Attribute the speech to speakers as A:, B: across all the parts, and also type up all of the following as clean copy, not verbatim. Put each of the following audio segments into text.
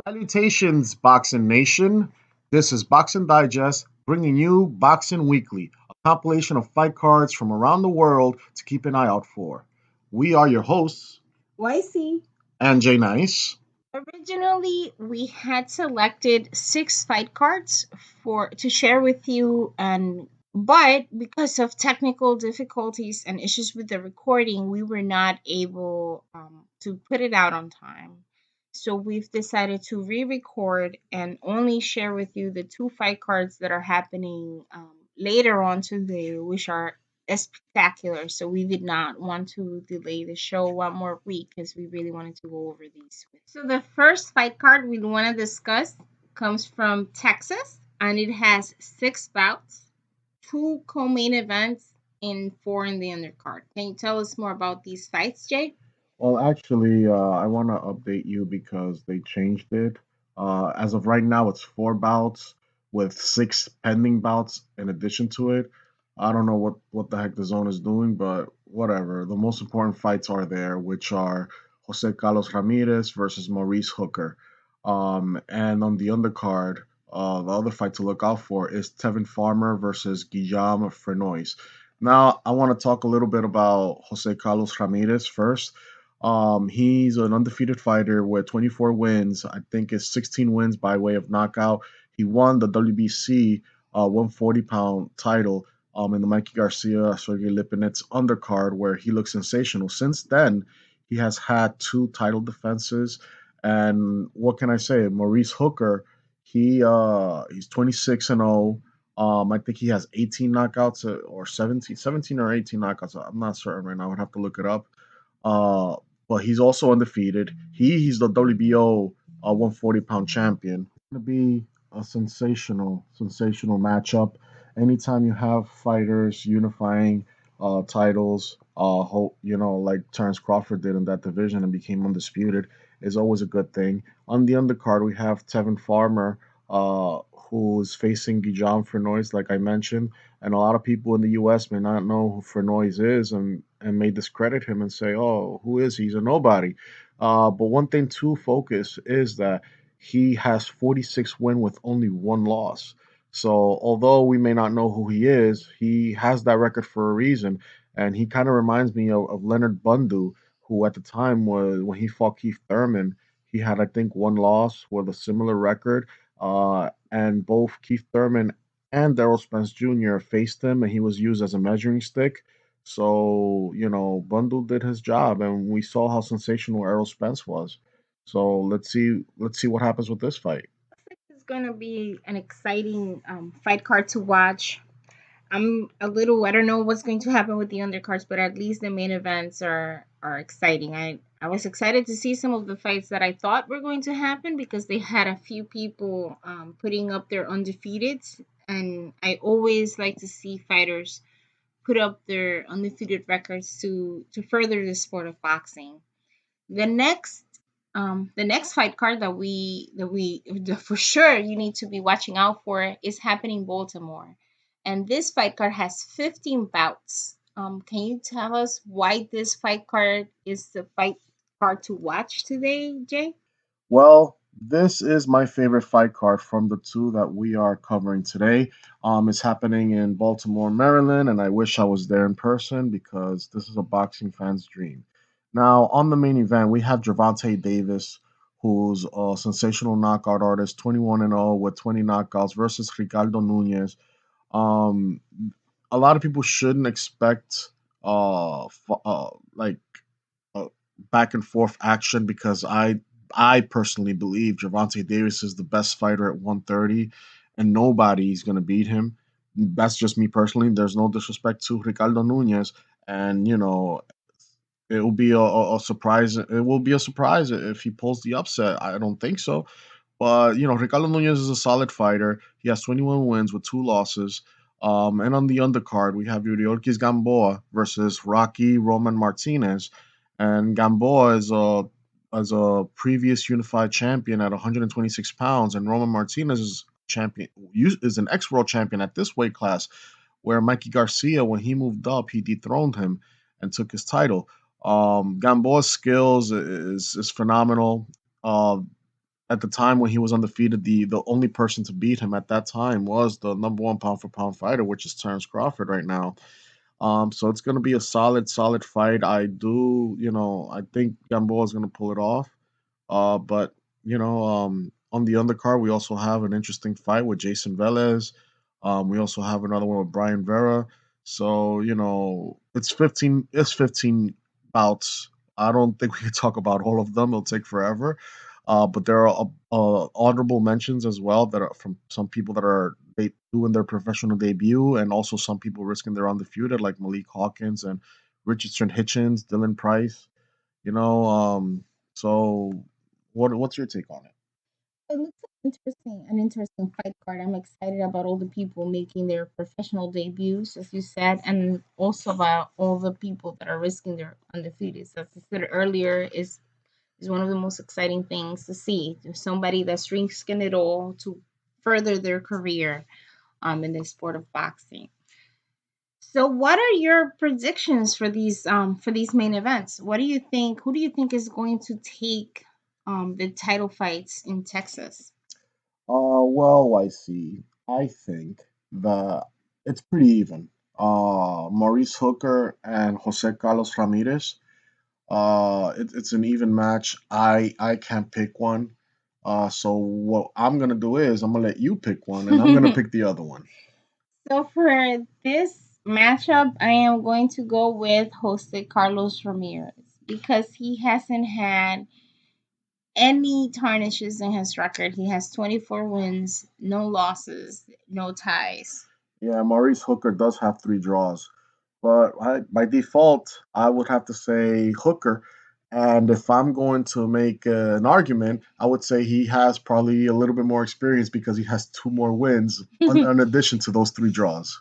A: Salutations, Boxing Nation. This is Boxing Digest bringing you Boxing Weekly, a compilation of fight cards from around the world to keep an eye out for. We are your hosts,
B: YC.
A: and Jay Nice.
B: Originally, we had selected six fight cards for to share with you, and but because of technical difficulties and issues with the recording, we were not able to put it out on time. So we've decided to re-record and only share with you the two fight cards that are happening later on today, which are spectacular. So we did not want to delay the show one more week because we really wanted to go over these. So the first fight card we want to discuss comes from Texas, and it has six bouts, two co-main events, and four in the undercard. Can you tell us more about these fights, Jay?
A: Well, actually, I want to update you because they changed it. As of right now, it's four bouts with six pending bouts in addition to it. I don't know what the heck the zone is doing, but whatever. The most important fights are there, which are Jose Carlos Ramirez versus Maurice Hooker. And on the undercard, the other fight to look out for is Tevin Farmer versus Guillaume Frenois. Now, I want to talk a little bit about Jose Carlos Ramirez first. He's an undefeated fighter with 24 wins. I think it's 16 wins by way of knockout. He won the WBC 140-pound title in the Mikey Garcia Sergey Lipinets undercard, where he looks sensational. Since then, he has had two title defenses, and what can I say? Maurice Hooker, he's 26 and 0. I think he has 18 knockouts or 17 or 18 knockouts. I'm not certain right now. I would have to look it up. Uh, but he's also undefeated. He's the WBO 140-pound champion. It's gonna be a sensational matchup. Anytime you have fighters unifying titles, like Terrence Crawford did in that division and became undisputed, is always a good thing. On the undercard, we have Tevin Farmer, who's facing Guillaume Frenois, like I mentioned, and a lot of people in the U.S. may not know who Frenois is and may discredit him and say, "Oh, who is he? He's a nobody." But one thing to focus is that he has 46 win with only one loss. So although we may not know who he is, he has that record for a reason, and he kind of reminds me of Leonard Bundu, who at the time was when he fought Keith Thurman. He had, I think, one loss with a similar record. And both Keith Thurman and Daryl Spence Jr. faced him, and he was used as a measuring stick. So, Bundle did his job, and we saw how sensational Errol Spence was. So let's see what happens with this fight.
B: This is going to be an exciting fight card to watch. I don't know what's going to happen with the undercards, but at least the main events are exciting. I was excited to see some of the fights that I thought were going to happen because they had a few people putting up their undefeated, and I always like to see fighters put up their undefeated records to further the sport of boxing. The next fight card that for sure you need to be watching out for is happening in Baltimore, and this fight card has 15 bouts. Can you tell us why this fight card is the fight card to watch today, Jay?
A: Well, this is my favorite fight card from the two that we are covering today. It's happening in Baltimore, Maryland, and I wish I was there in person because this is a boxing fan's dream. Now, on the main event, we have Gervonta Davis, who's a sensational knockout artist, 21 and 0 with 20 knockouts, versus Ricardo Nunez. Um, a lot of people shouldn't expect like uh, back and forth action because I personally believe Gervonta Davis is the best fighter at 130, and nobody's gonna beat him. That's just me personally. There's no disrespect to Ricardo Nunez, and it will be a surprise. It will be a surprise if he pulls the upset. I don't think so, but Ricardo Nunez is a solid fighter. He has 21 wins with two losses. And on the undercard, we have Yuriorkis Gamboa versus Rocky Roman Martinez. And Gamboa is a previous unified champion at 126 pounds, and Roman Martinez is an ex world champion at this weight class, where Mikey Garcia, when he moved up, he dethroned him. and took his title. Gamboa's skills is phenomenal. Uh, at the time when he was undefeated, the only person to beat him at that time was the number one pound for pound fighter, which is Terrence Crawford right now. So it's gonna be a solid fight. I think Gamboa is gonna pull it off. But on the undercard, we also have an interesting fight with Jason Velez. We also have another one with Brian Vera. So it's 15 bouts. I don't think we can talk about all of them. It'll take forever. But there are honorable mentions as well that are from some people that are they doing their professional debut, and also some people risking their undefeated, like Malik Hawkins and Richardson Hitchens, Dylan Price. You know, so what's your take on it?
B: It looks like an interesting fight card. I'm excited about all the people making their professional debuts, as you said, and also about all the people that are risking their undefeated. So, as I said earlier, is one of the most exciting things to see. There's somebody that's risking it all to further their career in the sport of boxing. So, what are your predictions for these main events? What do you think? Who do you think is going to take the title fights in Texas?
A: Well, I see. I think that it's pretty even. Maurice Hooker and Jose Carlos Ramirez. It's an even match. I can't pick one. So what I'm gonna do is I'm gonna let you pick one, and I'm gonna pick the other one.
B: So for this matchup, I am going to go with Jose Carlos Ramirez because he hasn't had any tarnishes in his record. He has 24 wins, no losses, no ties.
A: Yeah, Maurice Hooker does have 3 draws, but by default, I would have to say Hooker. And if I'm going to make an argument, I would say he has probably a little bit more experience because he has 2 more wins in addition to those 3 draws.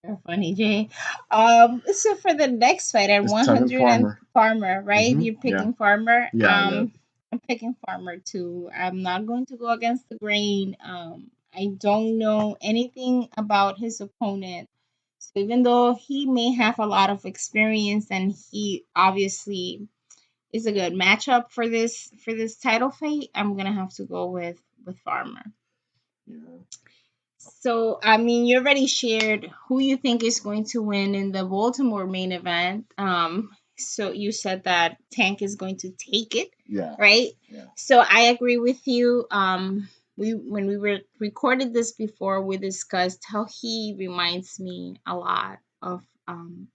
B: You're funny, Jay. So for the next fight at
A: It's Tevin
B: 100 and
A: Farmer.
B: Farmer, right? You're
A: Yeah,
B: picking Farmer.
A: yeah.
B: I'm picking Farmer too. I'm not going to go against the grain. I don't know anything about his opponent. So even though he may have a lot of experience and he obviously is a good matchup for this title fight, I'm gonna have to go with Farmer.
A: Yeah.
B: So, I mean, you already shared who you think is going to win in the Baltimore main event. So you said that Tank is going to take it,
A: Yeah.
B: right?
A: Yeah.
B: So I agree with you. We when we were recorded this before, we discussed how he reminds me a lot of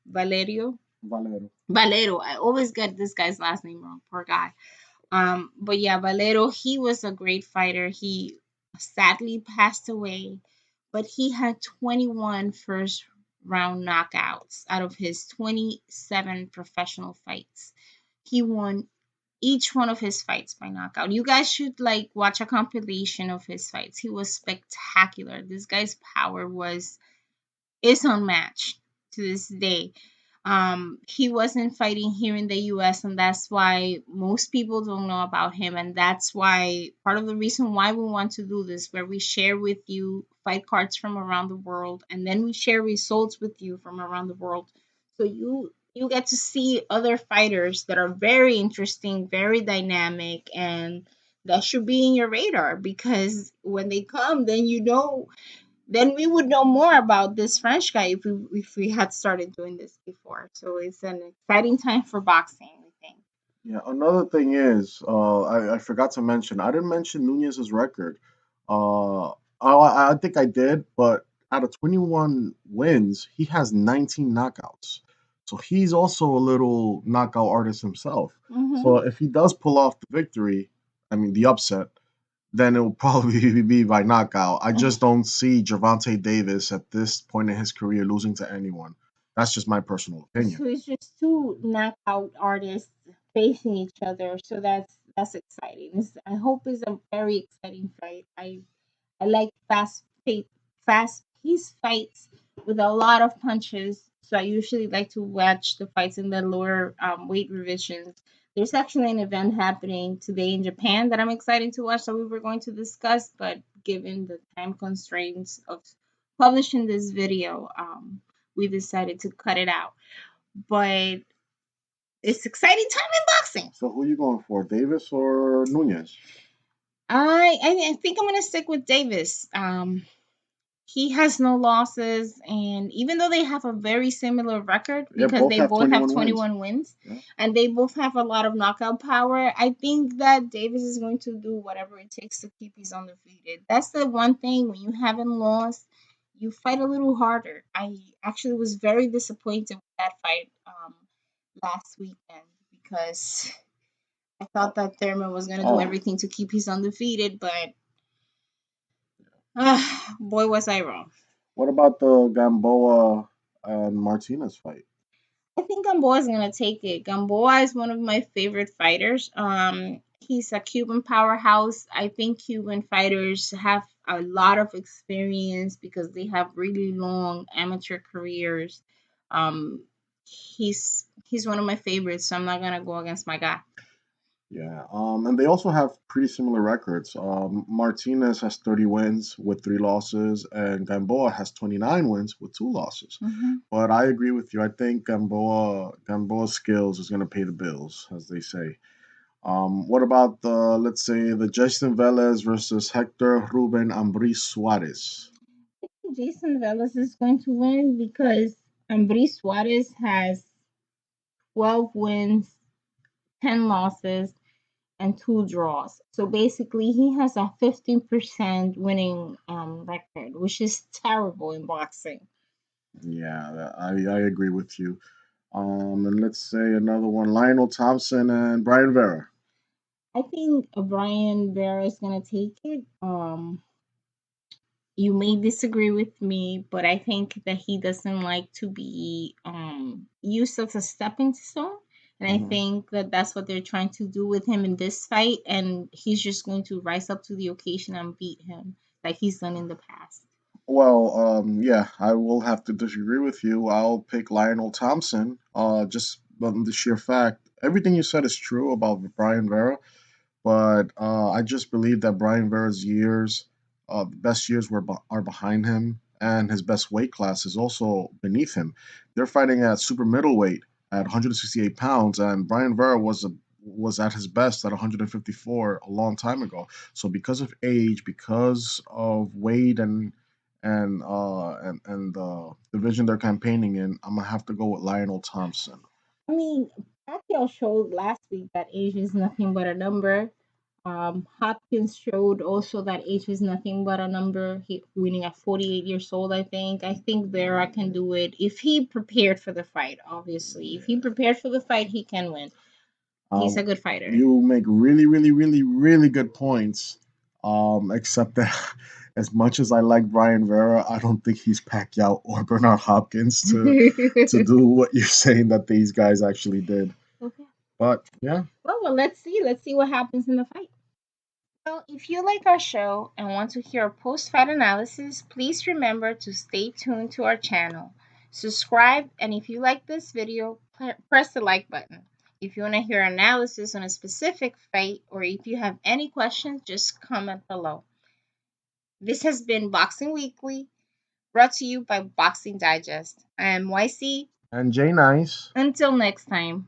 B: Valerio.
A: Valero.
B: Valero. I always get this guy's last name wrong. Poor guy. But yeah, Valero, he was a great fighter. He sadly passed away, but he had 21 first round knockouts out of his 27 professional fights. He won each one of his fights by knockout. You guys should like watch a compilation of his fights. He was spectacular. This guy's power was is unmatched to this day. He wasn't fighting here in the US, and that's why most people don't know about him. And that's why part of the reason why we want to do this, where we share with you fight cards from around the world, and then we share results with you from around the world. So you get to see other fighters that are very interesting, very dynamic, and that should be in your radar because when they come, then we would know more about this French guy if we had started doing this before. So it's an exciting time for boxing, I think.
A: Yeah, another thing is, I forgot to mention, I didn't mention Nunez's record. I think I did, but out of 21 wins, he has 19 knockouts. So he's also a little knockout artist himself. So
B: Mm-hmm.
A: if he does pull off the victory, I mean the upset, then it will probably be by knockout. I just don't see Gervonta Davis at this point in his career losing to anyone. That's just my personal opinion.
B: So it's just two knockout artists facing each other. So that's exciting. I hope it's a very exciting fight. I like fast paced fights with a lot of punches. So I usually like to watch the fights in the lower weight revisions. There's actually an event happening today in Japan that I'm excited to watch that we were going to discuss, but given the time constraints of publishing this video, we decided to cut it out. but it's exciting time in boxing.
A: So who you going for, Davis or Nunez?
B: I think I'm gonna stick with Davis. He has no losses, and even though they have a very similar record
A: Yeah,
B: because
A: both
B: they
A: have
B: both have
A: 21 wins.
B: 21 wins
A: Yeah.
B: and they both have a lot of knockout power, I think that Davis is going to do whatever it takes to keep his undefeated. That's the one thing when you haven't lost, you fight a little harder. I actually was very disappointed with that fight last weekend because I thought that Thurman was going to do
A: Oh,
B: everything to keep his undefeated, but boy, was I wrong.
A: what about the Gamboa and Martinez fight?
B: I think Gamboa is gonna take it. Gamboa is one of my favorite fighters. He's a Cuban powerhouse. I think Cuban fighters have a lot of experience because they have really long amateur careers. Um, he's one of my favorites, so I'm not gonna go against my guy.
A: Yeah, and they also have pretty similar records. Martinez has 30 wins with 3 losses, and Gamboa has 29 wins with 2 losses.
B: Hmm.
A: But I agree with you. I think Gamboa's skills is going to pay the bills, as they say. What about the, let's say, the Jason Velez versus Hector Ruben Ambris Suarez?
B: Jason Velas is going to win because Ambris Suarez has 12 wins, 10 losses, and 2 draws. So basically, he has a 15% winning record, which is terrible in boxing.
A: Yeah, I agree with you. And let's say another one, Lionel Thompson and Brian Vera.
B: I think Brian Bear is gonna take it. You may disagree with me, but I think that he doesn't like to be used as a stepping stone. And I
A: Mhm.
B: think that that's what they're trying to do with him in this fight. And he's just going to rise up to the occasion and beat him like he's done in the past.
A: Well, yeah, I will have to disagree with you. I'll pick Lionel Thompson. Just on the sheer fact, everything you said is true about Brian Vera, but I just believe that Brian Vera's years, the best years are behind him, and his best weight class is also beneath him. They're fighting at super middleweight at 168 pounds, and Brian Vera was at his best at 154 a long time ago. So because of age, because of weight, and the division they're campaigning in, I'm gonna have to go with Lionel Thompson.
B: I mean, Pacquiao showed last week that age is nothing but a number. Hopkins showed also that age is nothing but a number. He winning at 48 years old, I think. I think Vera can do it if he prepared for the fight. Obviously, if he prepared for the fight, he can win. He's
A: Um,
B: a good fighter.
A: you make really, really, really, really good points. Except that as much as I like Brian Vera, I don't think he's Pacquiao or Bernard Hopkins to do what you're saying that these guys actually did.
B: Okay.
A: But yeah,
B: Well, let's see. Let's see what happens in the fight. So, if you like our show and want to hear a post fight analysis, please remember to stay tuned to our channel. Subscribe, and if you like this video, press the like button. If you want to hear analysis on a specific fight or if you have any questions, just comment below. This has been Boxing Weekly, brought to you by Boxing Digest. I am YC.
A: and Jay Nice.
B: Until next time.